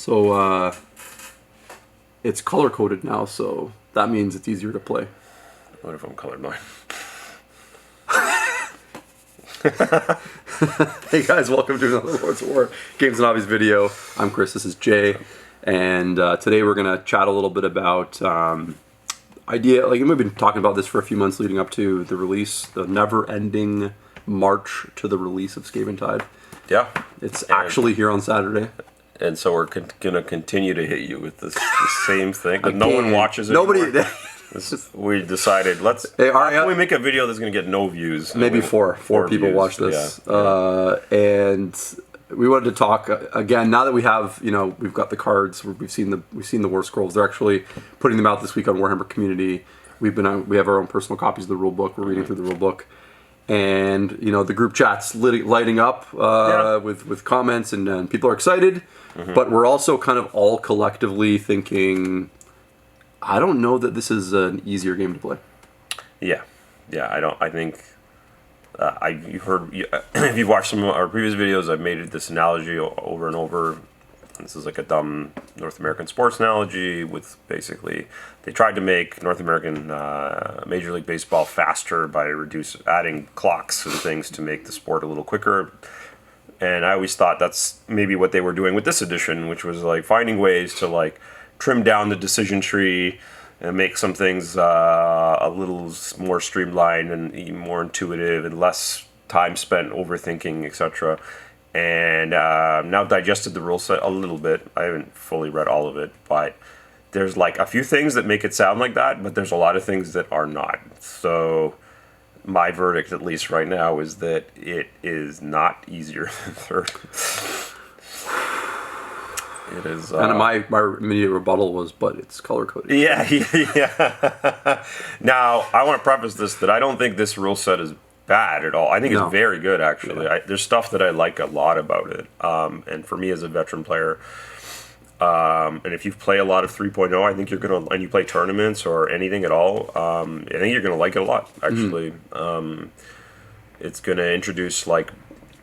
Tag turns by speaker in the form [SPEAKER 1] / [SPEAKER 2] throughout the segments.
[SPEAKER 1] So it's color coded now, so that means it's easier to play.
[SPEAKER 2] What if I'm colorblind?
[SPEAKER 1] Hey guys, welcome to another Lords of War Games and Hobbies video. I'm Chris, this is Jay, and today we're going to chat a little bit about we've been talking about this for a few months leading up to the release, the never-ending march to the release of Skaven Tide.
[SPEAKER 2] Yeah.
[SPEAKER 1] It's actually here on Saturday.
[SPEAKER 2] And so we're going to continue to hit you with the same thing. But no one watches it.
[SPEAKER 1] Nobody.
[SPEAKER 2] We decided, how can we make a video that's going to get no views?
[SPEAKER 1] Maybe four people views. Watch this. Yeah. And we wanted to talk again, now that we have, we've got the cards, we've seen the War Scrolls. They're actually putting them out this week on Warhammer Community. We have our own personal copies of the rule book. We're reading through the rule book. And the group chat's lighting up with comments, and people are excited. Mm-hmm. But we're also kind of all collectively thinking, I don't know that this is an easier game to play.
[SPEAKER 2] Yeah. I think if you've watched some of our previous videos, I've made this analogy over and over. This is like a dumb North American sports analogy with basically they tried to make North American Major League Baseball faster by adding clocks and things to make the sport a little quicker. And I always thought that's maybe what they were doing with this edition, which was like finding ways to like trim down the decision tree and make some things a little more streamlined and even more intuitive and less time spent overthinking, etc. And now digested the rule set a little bit. I haven't fully read all of it, but there's like a few things that make it sound like that, but there's a lot of things that are not. So my verdict, at least right now, is that it is not easier than third. It is.
[SPEAKER 1] And my immediate rebuttal was, but it's color coded.
[SPEAKER 2] Yeah. Now, I want to preface this that I don't think this rule set is bad at all. I think it's very good, actually. Yeah. There's stuff that I like a lot about it. And for me as a veteran player, and if you play a lot of 3.0, I think you're going to, and you play tournaments or anything at all, I think you're going to like it a lot, actually. Mm-hmm. It's going to introduce like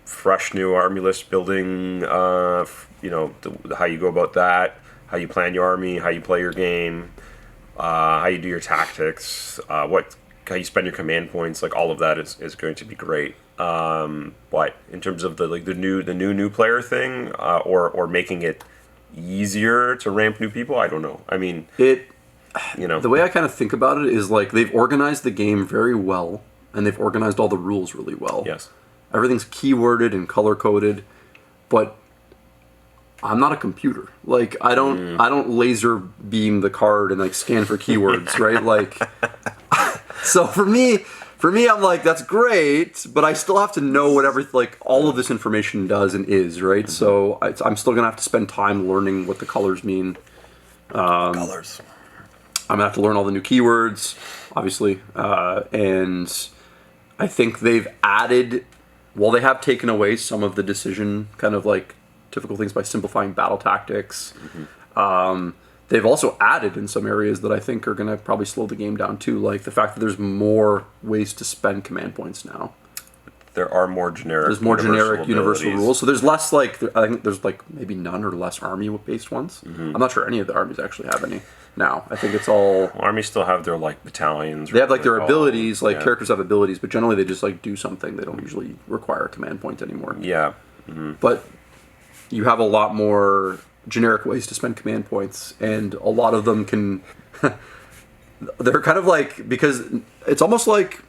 [SPEAKER 2] fresh new army list building, how you go about that, how you plan your army, how you play your game, how you do your tactics, how you spend your command points, like all of that is going to be great. But in terms of the new player thing, or making it easier to ramp new people, I don't know. I mean,
[SPEAKER 1] the way I kind of think about it is like they've organized the game very well, and they've organized all the rules really well.
[SPEAKER 2] Yes,
[SPEAKER 1] everything's keyworded and color coded, but I'm not a computer. Like I don't laser beam the card and like scan for keywords, right? Like. So for me, I'm like, that's great, but I still have to know what all of this information does and is, right? Mm-hmm. So I'm still going to have to spend time learning what the colors mean.
[SPEAKER 2] Colors.
[SPEAKER 1] I'm going to have to learn all the new keywords, obviously. And I think they've added, they have taken away some of the decision kind of like difficult things by simplifying battle tactics. Mm-hmm. They've also added in some areas that I think are going to probably slow the game down too, like the fact that there's more ways to spend command points now.
[SPEAKER 2] There are more generic.
[SPEAKER 1] There's more generic universal rules, so there's less I think there's maybe none or less army-based ones. Mm-hmm. I'm not sure any of the armies actually have any now. I think it's all
[SPEAKER 2] armies still have their battalions.
[SPEAKER 1] They have their abilities, characters have abilities, but generally they just do something. They don't usually require a command point anymore.
[SPEAKER 2] Yeah, mm-hmm.
[SPEAKER 1] But you have a lot more generic ways to spend command points, and a lot of them can they're kind of because it's almost like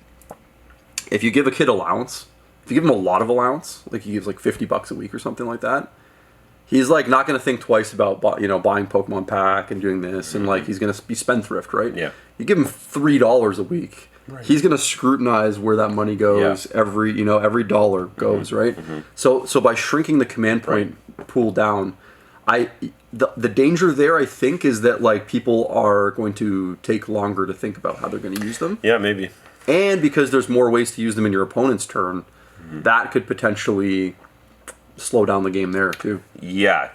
[SPEAKER 1] if you give a kid allowance, if you give him a lot of allowance, like he gives $50 a week or something like that, he's not going to think twice about buying Pokemon pack and doing this, and he's going to be spendthrift, right?
[SPEAKER 2] Yeah.
[SPEAKER 1] You give him $3 a week, right. He's going to scrutinize where that money goes. Yeah. Every dollar goes, mm-hmm. right? Mm-hmm. So by shrinking the command point pool down, the danger there, I think, is that people are going to take longer to think about how they're going to use them.
[SPEAKER 2] Yeah, maybe.
[SPEAKER 1] And because there's more ways to use them in your opponent's turn, mm-hmm. that could potentially slow down the game there too. Yeah.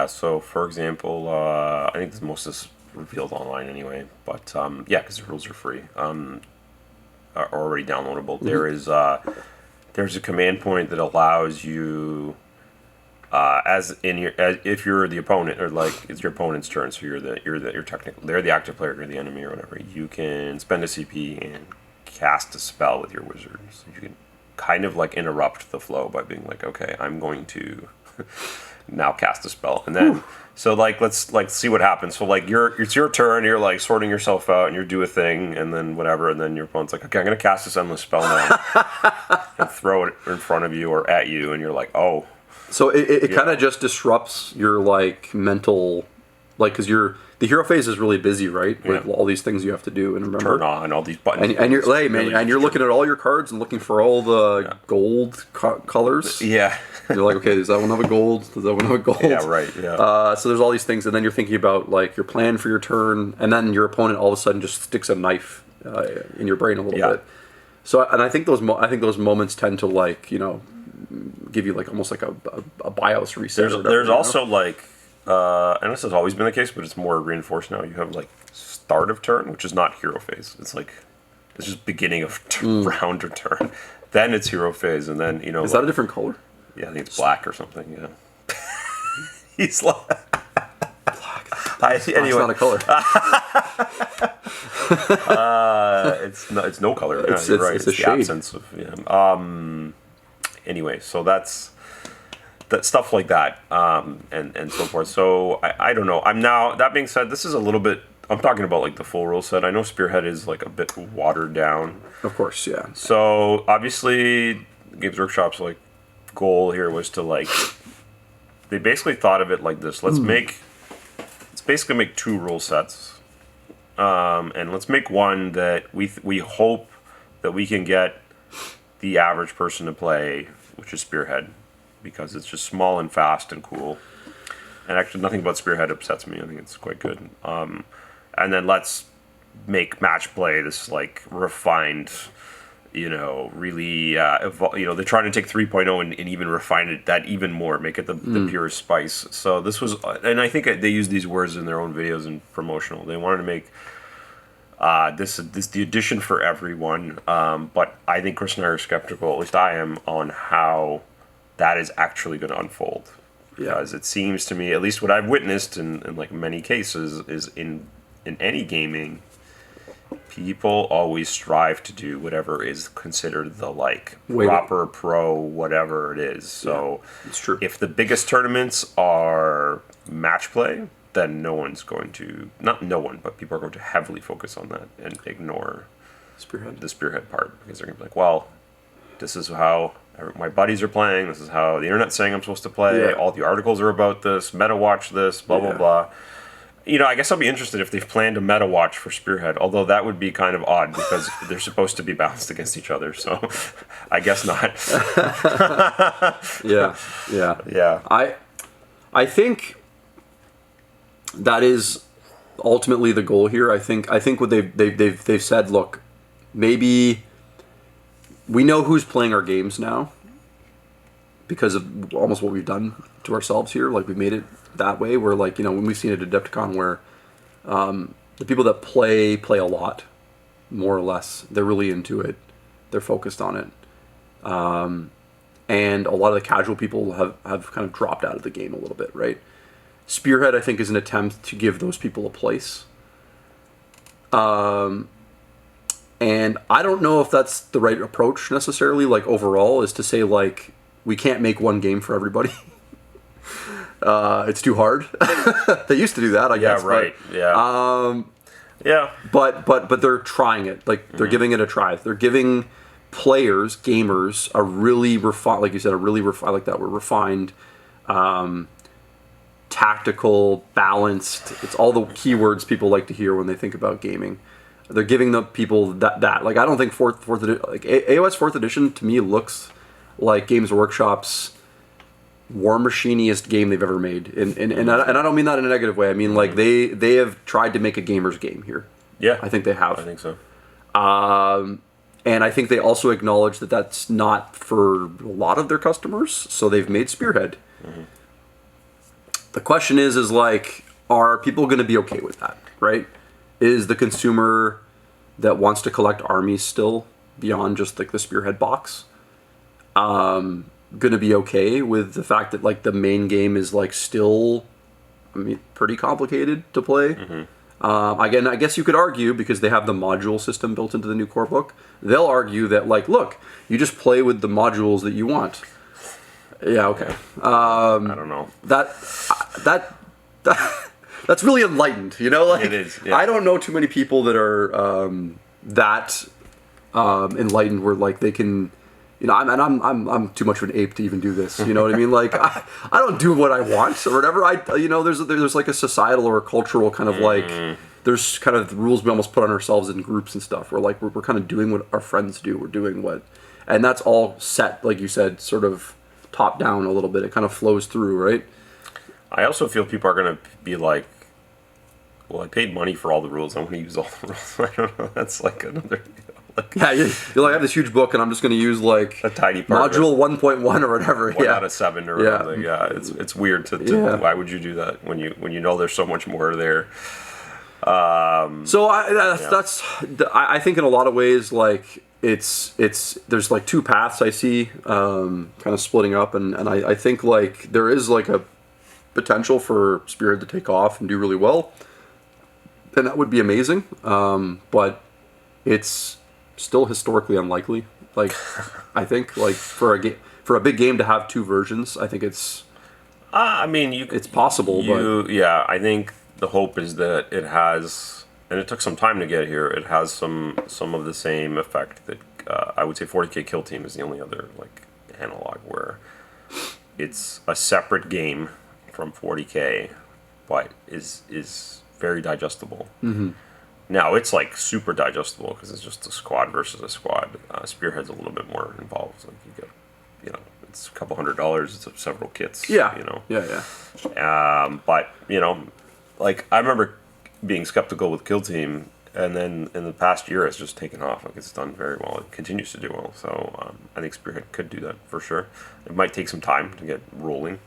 [SPEAKER 2] So, for example, I think most of this is revealed online anyway, but because the rules are free, are already downloadable. Mm-hmm. There's a command point that allows you if you're the opponent, or like it's your opponent's turn, so you're technical, they're the active player, you're the enemy or whatever. You can spend a CP and cast a spell with your wizard. So you can kind of like interrupt the flow by being like, okay, I'm going to now cast a spell, and then so like let's like see what happens. So like it's your turn, you're like sorting yourself out, and you do a thing, and then whatever, and then your opponent's like, okay, I'm gonna cast this endless spell now, and throw it in front of you or at you, and you're like, oh.
[SPEAKER 1] So it kind of just disrupts your like mental, like, because the hero phase is really busy, right? With all these things you have to do and remember.
[SPEAKER 2] Turn on all these buttons.
[SPEAKER 1] And you're like, man, and you're looking at all your cards and looking for all the gold colors.
[SPEAKER 2] Yeah.
[SPEAKER 1] You're like, okay, does that one have a gold? Does that one have a gold?
[SPEAKER 2] Yeah, right. Yeah.
[SPEAKER 1] So there's all these things, and then you're thinking about like your plan for your turn, and then your opponent all of a sudden just sticks a knife in your brain a little bit. So, and I think those moments tend to like, you know, give you like almost like a BIOS reset.
[SPEAKER 2] There's also like, and this has always been the case, but it's more reinforced now. You have like start of turn, which is not hero phase. It's like it's just beginning of round or turn. Then it's hero phase, and then, you know.
[SPEAKER 1] Is that a different color?
[SPEAKER 2] Yeah, I think it's black or something. Yeah. He's like
[SPEAKER 1] black. Anyway, not a color.
[SPEAKER 2] It's no color.
[SPEAKER 1] Yeah,
[SPEAKER 2] you're right.
[SPEAKER 1] It's a
[SPEAKER 2] the
[SPEAKER 1] shade.
[SPEAKER 2] Absence of Anyway, so that's that stuff like that, and so forth. So I don't know. That being said, this is a little bit. I'm talking about like the full rule set. I know Spearhead is like a bit watered down.
[SPEAKER 1] Of course, yeah.
[SPEAKER 2] So obviously, Games Workshop's like goal here was to like. They basically thought of it like this. Let's basically make 2 rule sets, and let's make one that we hope that we can get the average person to play, which is Spearhead, because it's just small and fast and cool. And actually, nothing about Spearhead upsets me. I think it's quite good. And then let's make match play this like refined, you know, really, they're trying to take 3.0 and even refine it that even more, make it the pure spice. So this was, and I think they use these words in their own videos and promotional. They wanted to make this the edition for everyone, but I think Chris and I are skeptical, at least I am, on how that is actually going to unfold. Because it seems to me, at least what I've witnessed in like many cases, is in any gaming, people always strive to do whatever is considered the like proper pro whatever it is. So
[SPEAKER 1] it's true.
[SPEAKER 2] If the biggest tournaments are match play, then no one's going to, not no one, but people are going to heavily focus on that and ignore the Spearhead part, because they're going to be like, well, this is how my buddies are playing, this is how the internet's saying I'm supposed to play, all the articles are about this, meta watch this, blah, blah, blah. You know, I guess I'll be interested if they've planned a meta watch for Spearhead, although that would be kind of odd because they're supposed to be balanced against each other, so I guess not.
[SPEAKER 1] Yeah. I think that is ultimately the goal here. I think what they've said, look, maybe we know who's playing our games now because of almost what we've done to ourselves here. Like, we've made it that way, where, like, you know, when we've seen it at Adepticon, where the people that play a lot, more or less, they're really into it, they're focused on it, and a lot of the casual people have kind of dropped out of the game a little bit, right? Spearhead, I think, is an attempt to give those people a place. And I don't know if that's the right approach necessarily, like, overall, is to say, like, we can't make one game for everybody. It's too hard. They used to do that, I guess.
[SPEAKER 2] Yeah, right.
[SPEAKER 1] But they're trying it. Like, they're giving it a try. They're giving players, gamers, a really refined, like you said, refined, tactical, balanced. It's all the keywords people like to hear when they think about gaming. They're giving the people that. Like, I don't think fourth edition, like AOS 4th edition, to me looks like Games Workshop's war machiniest game they've ever made, and I don't mean that in a negative way. I mean, like, they have tried to make a gamer's game here.
[SPEAKER 2] Yeah,
[SPEAKER 1] I think they have.
[SPEAKER 2] I think so.
[SPEAKER 1] And I think they also acknowledge that that's not for a lot of their customers, so they've made Spearhead. The question is like, are people going to be okay with that, right? Is the consumer that wants to collect armies still beyond just like the Spearhead box? going to be okay with the fact that like the main game is like still, I mean, pretty complicated to play. Again, I guess you could argue, because they have the module system built into the new core book, they'll argue that like, look, you just play with the modules that you want. Yeah, okay.
[SPEAKER 2] I don't know.
[SPEAKER 1] That's really enlightened, you know. Like,
[SPEAKER 2] it is. Yeah.
[SPEAKER 1] I don't know too many people that are that enlightened where like they can, you know. I'm too much of an ape to even do this. You know what I mean? Like, I don't do what I want or whatever. There's like a societal or a cultural kind of like. There's kind of the rules we almost put on ourselves in groups and stuff. We're like we're kind of doing what our friends do. We're doing what, and that's all set, like you said, sort of top down a little bit. It kind of flows through, right?
[SPEAKER 2] I also feel people are going to be like, well, I paid money for all the rules. I want to use all the rules. I don't know. That's like another...
[SPEAKER 1] Yeah, you're like, I have this huge book, and I'm just going to use like
[SPEAKER 2] a tiny part
[SPEAKER 1] module 1.1 or whatever.
[SPEAKER 2] 1 out of 7 or something. Yeah, it's weird to why would you do that when you know there's so much more there.
[SPEAKER 1] So I think in a lot of ways, like it's there's like two paths I see kind of splitting up, and I think like there is like a potential for Spearhead to take off and do really well, and that would be amazing. But it's still historically unlikely. Like, I think like for a big game to have 2 versions, I think it's.
[SPEAKER 2] I mean,
[SPEAKER 1] it's possible, but
[SPEAKER 2] yeah, I think the hope is that it has, and it took some time to get here. It has some of the same effect that I would say 40K Kill Team is the only other like analog where it's a separate game from 40K, but is very digestible. Now it's like super digestible because it's just a squad versus a squad. Spearhead's a little bit more involved. Like you get, you know, it's a couple $100. It's several kits.
[SPEAKER 1] Yeah.
[SPEAKER 2] You know.
[SPEAKER 1] Yeah.
[SPEAKER 2] But you know, like I remember being skeptical with Kill Team, and then in the past year it's just taken off. Like it's done very well. It continues to do well. So I think Spearhead could do that for sure. It might take some time to get rolling.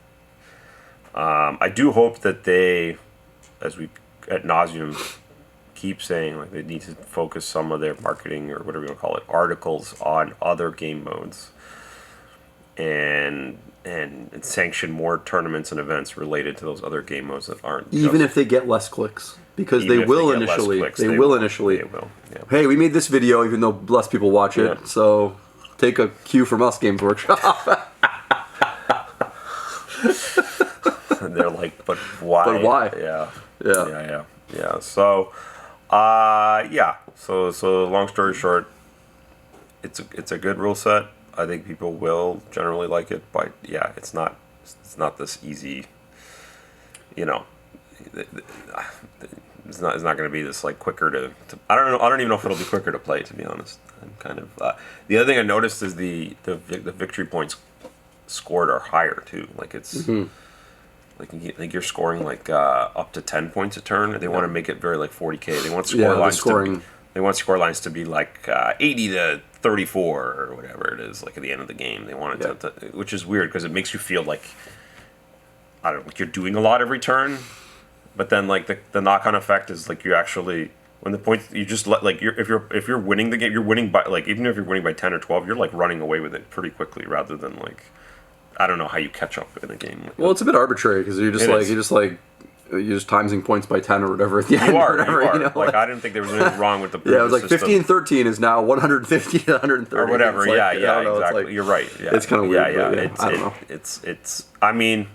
[SPEAKER 2] I do hope that they, as we ad nauseum keep saying, like they need to focus some of their marketing or whatever you want to call it, articles on other game modes, and sanction more tournaments and events related to those other game modes that aren't.
[SPEAKER 1] Even if they get less clicks, because they will initially. They will initially.
[SPEAKER 2] They will. Yeah.
[SPEAKER 1] Hey, we made this video, even though less people watch it.
[SPEAKER 2] Yeah.
[SPEAKER 1] So take a cue from us, Games Workshop.
[SPEAKER 2] And they're like, but why?
[SPEAKER 1] But why?
[SPEAKER 2] Yeah. So, So long story short, it's a good rule set. I think people will generally like it, but yeah, it's not this easy. You know, it's not going to be this like quicker to. I don't know. I don't even know if it'll be quicker to play. To be honest, I'm kind of. The other thing I noticed is the victory points scored are higher too. Like it's. Like you're scoring like up to 10 points a turn. They want to make it very like 40K. They want score lines to be like 80 to 34 or whatever it is. Like at the end of the game, they want it to, which is weird because it makes you feel like I don't know, like you're doing a lot every turn. But then like the knock-on effect is like you actually when the points you just let like if you're winning the game, you're winning by like even if you're winning by 10 or 12, you're like running away with it pretty quickly rather than like. I don't know how you catch up in a game. Like
[SPEAKER 1] well, it's a bit arbitrary because you're just timesing points by 10 or whatever at the end.
[SPEAKER 2] You are.
[SPEAKER 1] You know,
[SPEAKER 2] like I didn't think there was anything wrong with the
[SPEAKER 1] yeah, it was like 15-13 is now 150 to 130
[SPEAKER 2] or whatever.
[SPEAKER 1] Like,
[SPEAKER 2] Exactly.
[SPEAKER 1] Like,
[SPEAKER 2] you're right. Yeah.
[SPEAKER 1] It's kind of weird.
[SPEAKER 2] Yeah.
[SPEAKER 1] I don't know.
[SPEAKER 2] It's. I mean,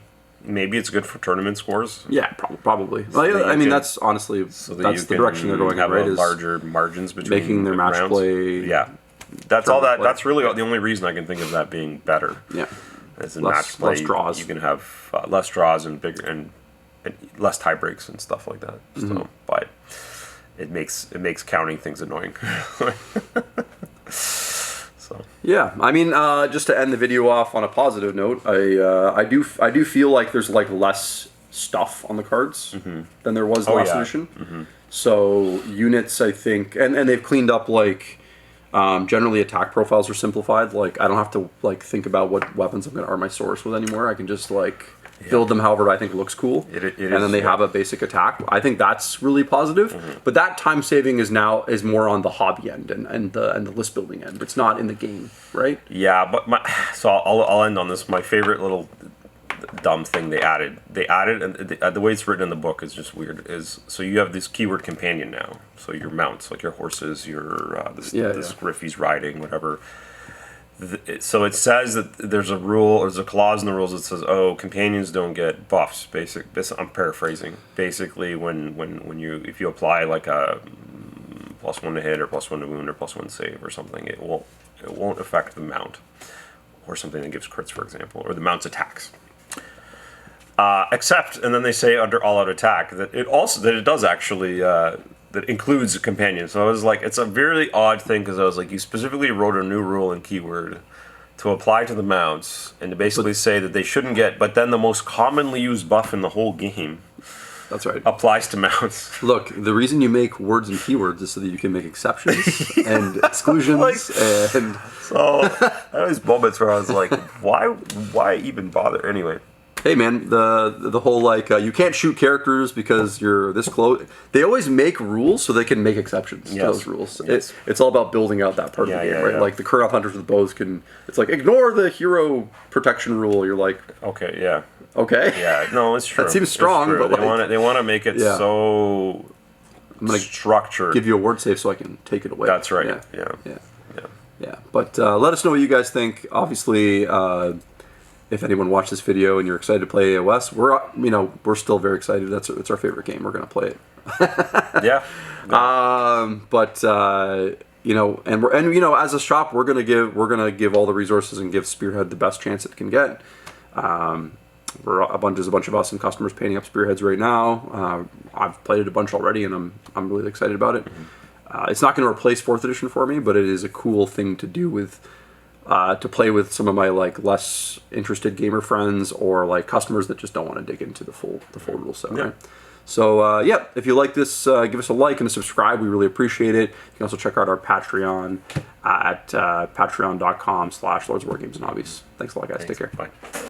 [SPEAKER 2] maybe it's good for tournament scores.
[SPEAKER 1] Yeah, probably. Well, I mean, that's honestly that's the direction they're going in, right? Is
[SPEAKER 2] larger margins between
[SPEAKER 1] making their match
[SPEAKER 2] rounds.
[SPEAKER 1] Play.
[SPEAKER 2] Yeah, that's all that. That's really the only reason I can think of that being better.
[SPEAKER 1] Yeah.
[SPEAKER 2] As in match play,
[SPEAKER 1] less draws.
[SPEAKER 2] You can have less draws and bigger and less tie breaks and stuff like that. So, but it makes counting things annoying. So
[SPEAKER 1] yeah, I mean, just to end the video off on a positive note, I do feel like there's like less stuff on the cards than there was last edition. So units, I think, and they've cleaned up like. Generally, attack profiles are simplified. Like I don't have to like think about what weapons I'm going to arm my source with anymore. I can just like build them however I think looks cool,
[SPEAKER 2] It
[SPEAKER 1] and
[SPEAKER 2] is,
[SPEAKER 1] then they have a basic attack. I think that's really positive. But that time saving is more on the hobby end and the list building end. It's not in the game, right?
[SPEAKER 2] Yeah, but so I'll end on this. My favorite little dumb thing they added, and the way it's written in the book is just weird. Is so you have this keyword companion now. So your mounts, like your horses, your this griff he's riding, whatever. So it says that there's a clause in the rules that says, oh, companions don't get buffs. I'm paraphrasing. Basically, if you apply like a +1 to hit or +1 to wound or +1 save or something, it won't affect the mount or something that gives crits, for example, or the mount's attacks. Except, and then they say under all-out attack that it does actually. That includes a companion. So I was like, it's a very odd thing because I was like, you specifically wrote a new rule in keyword to apply to the mounts and to basically say that they shouldn't get, but then the most commonly used buff in the whole game
[SPEAKER 1] That's right.
[SPEAKER 2] applies to mounts.
[SPEAKER 1] Look, the reason you make words and keywords is so that you can make exceptions and exclusions and...
[SPEAKER 2] So there was moments where I was like, why even bother? Anyway.
[SPEAKER 1] Hey man, the whole like you can't shoot characters because you're this close. They always make rules so they can make exceptions to those rules.
[SPEAKER 2] Yes.
[SPEAKER 1] It's all about building out that part of the game, right?
[SPEAKER 2] Yeah.
[SPEAKER 1] Like the Kurnoth hunters with bows can. It's like ignore the hero protection rule. You're like,
[SPEAKER 2] Okay, yeah.
[SPEAKER 1] okay,
[SPEAKER 2] Yeah, no, it's true.
[SPEAKER 1] That seems strong,
[SPEAKER 2] It's true.
[SPEAKER 1] but
[SPEAKER 2] they want to make it so
[SPEAKER 1] I'm gonna
[SPEAKER 2] structured.
[SPEAKER 1] give you a word save so I can take it away.
[SPEAKER 2] That's right. Yeah.
[SPEAKER 1] But let us know what you guys think. Obviously. If anyone watched this video and you're excited to play AOS, we're still very excited. It's our favorite game. We're gonna play it.
[SPEAKER 2] Yeah.
[SPEAKER 1] As a shop, we're gonna give all the resources and give Spearhead the best chance it can get. There's a bunch of us and customers painting up Spearheads right now. I've played it a bunch already, and I'm really excited about it. It's not going to replace 4th edition for me, but it is a cool thing to do with. To play with some of my like less interested gamer friends or like customers that just don't want to dig into the full rule set, right? So if you like this, give us a like and a subscribe. We really appreciate it. You can also check out our Patreon at patreon.com/lordsofwargames and hobbies. Thanks a lot, guys. Take care.
[SPEAKER 2] Bye.